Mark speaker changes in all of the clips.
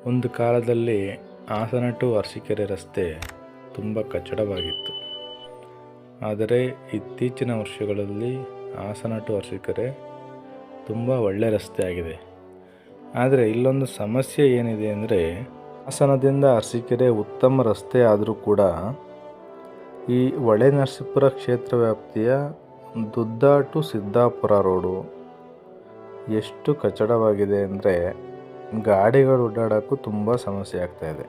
Speaker 1: ಒಂದು ಕಾಲದಲ್ಲಿ ಹಾಸನ ಟು ಅರಸೀಕೆರೆ ರಸ್ತೆ ತುಂಬ ಕಚ್ಚಡವಾಗಿತ್ತು. ಆದರೆ ಇತ್ತೀಚಿನ ವರ್ಷಗಳಲ್ಲಿ ಹಾಸನ ಟು ಅರಸೀಕೆರೆ ತುಂಬ ಒಳ್ಳೆಯ ರಸ್ತೆ ಆಗಿದೆ. ಆದರೆ ಇಲ್ಲೊಂದು ಸಮಸ್ಯೆ ಏನಿದೆ ಅಂದರೆ, ಹಾಸನದಿಂದ ಅರಸೀಕೆರೆ ಉತ್ತಮ ರಸ್ತೆ ಆದರೂ ಕೂಡ ಈ ಹೊಳೆನರಸೀಪುರ ಕ್ಷೇತ್ರ ವ್ಯಾಪ್ತಿಯ ದುದ್ದ ಟು ಸಿದ್ದಾಪುರ ರೋಡು ಎಷ್ಟು ಕಚ್ಚಡವಾಗಿದೆ ಅಂದರೆ ಗಾಡಿಗಳು ಓಡಾಡೋಕ್ಕೂ ತುಂಬ ಸಮಸ್ಯೆ ಆಗ್ತಾಯಿದೆ.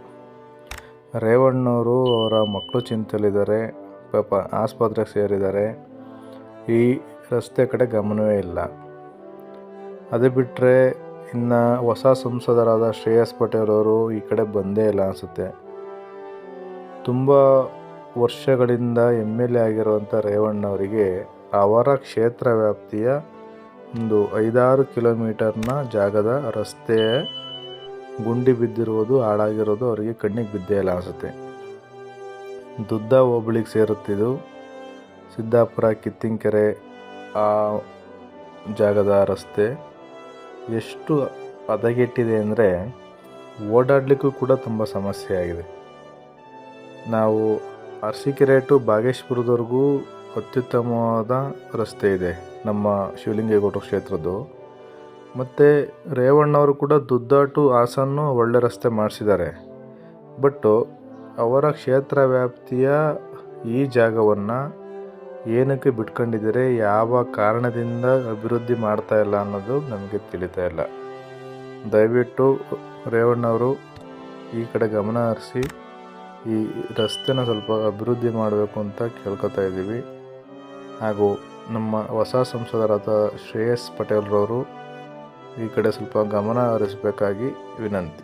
Speaker 1: ರೇವಣ್ಣವರು ಅವರ ಮಕ್ಕಳು ಚಿಂತೆಯಲ್ಲಿದ್ದಾರೆ, ಪಾಪ ಆಸ್ಪತ್ರೆಗೆ ಸೇರಿದ್ದಾರೆ. ಈ ರಸ್ತೆ ಕಡೆ ಗಮನವೇ ಇಲ್ಲ. ಅದು ಬಿಟ್ಟರೆ ಇನ್ನು ಹೊಸ ಸಂಸದರಾದ ಶ್ರೇಯಸ್ ಪಟೇಲ್ ಅವರು ಈ ಕಡೆ ಬಂದೇ ಇಲ್ಲ ಅನಿಸುತ್ತೆ. ತುಂಬ ವರ್ಷಗಳಿಂದ MLA ಆಗಿರುವಂಥ ರೇವಣ್ಣವರಿಗೆ ಅವರ ಕ್ಷೇತ್ರ ವ್ಯಾಪ್ತಿಯ ಒಂದು 5-6 ಕಿಲೋಮೀಟರ್ನ ಜಾಗದ ರಸ್ತೆ ಗುಂಡಿ ಬಿದ್ದಿರುವುದು, ಹಾಳಾಗಿರೋದು ಅವರಿಗೆ ಕಣ್ಣಿಗೆ ಬಿದ್ದೇ ಇಲ್ಲ ಅನಿಸುತ್ತೆ. ದುದ್ದ ಹೋಬಳಿಗೆ ಸೇರುತ್ತಿದ್ದು ಸಿದ್ದಾಪುರ ಕಿತ್ತಿಂಕೆರೆ ಆ ಜಾಗದ ರಸ್ತೆ ಎಷ್ಟು ಹದಗೆಟ್ಟಿದೆ ಅಂದರೆ ಓಡಾಡಲಿಕ್ಕೂ ಕೂಡ ತುಂಬ ಸಮಸ್ಯೆ ಆಗಿದೆ. ನಾವು ಅರಸೀಕೆರೆ ಟು ಬಾಗೇಶ್ಪುರದವರೆಗೂ ಅತ್ಯುತ್ತಮವಾದ ರಸ್ತೆ ಇದೆ ನಮ್ಮ ಶಿವಲಿಂಗೇಗೌಡರ ಕ್ಷೇತ್ರದ್ದು. ಮತ್ತು ರೇವಣ್ಣವರು ಕೂಡ ದುದ್ದ ಟು ಹಾಸನ್ನು ಒಳ್ಳೆ ರಸ್ತೆ ಮಾಡಿಸಿದ್ದಾರೆ. ಬಟ್ಟು ಅವರ ಕ್ಷೇತ್ರ ವ್ಯಾಪ್ತಿಯ ಈ ಜಾಗವನ್ನು ಏನಕ್ಕೆ ಬಿಟ್ಕೊಂಡಿದ್ದಾರೆ, ಯಾವ ಕಾರಣದಿಂದ ಅಭಿವೃದ್ಧಿ ಮಾಡ್ತಾ ಇಲ್ಲ ಅನ್ನೋದು ನಮಗೆ ತಿಳಿತಾ ಇಲ್ಲ. ದಯವಿಟ್ಟು ರೇವಣ್ಣವರು ಈ ಕಡೆ ಗಮನ ಹರಿಸಿ ಈ ರಸ್ತೆನ ಸ್ವಲ್ಪ ಅಭಿವೃದ್ಧಿ ಮಾಡಬೇಕು ಅಂತ ಕೇಳ್ಕೊತಾ ಇದ್ದೀವಿ. ಹಾಗೂ ನಮ್ಮ ಹೊಸ ಸಂಸದರಾದ ಶ್ರೇಯಸ್ ಪಟೇಲ್ರವರು ಈ ಕಡೆ ಸ್ವಲ್ಪ ಗಮನ ಹರಿಸಬೇಕಾಗಿ ವಿನಂತಿ.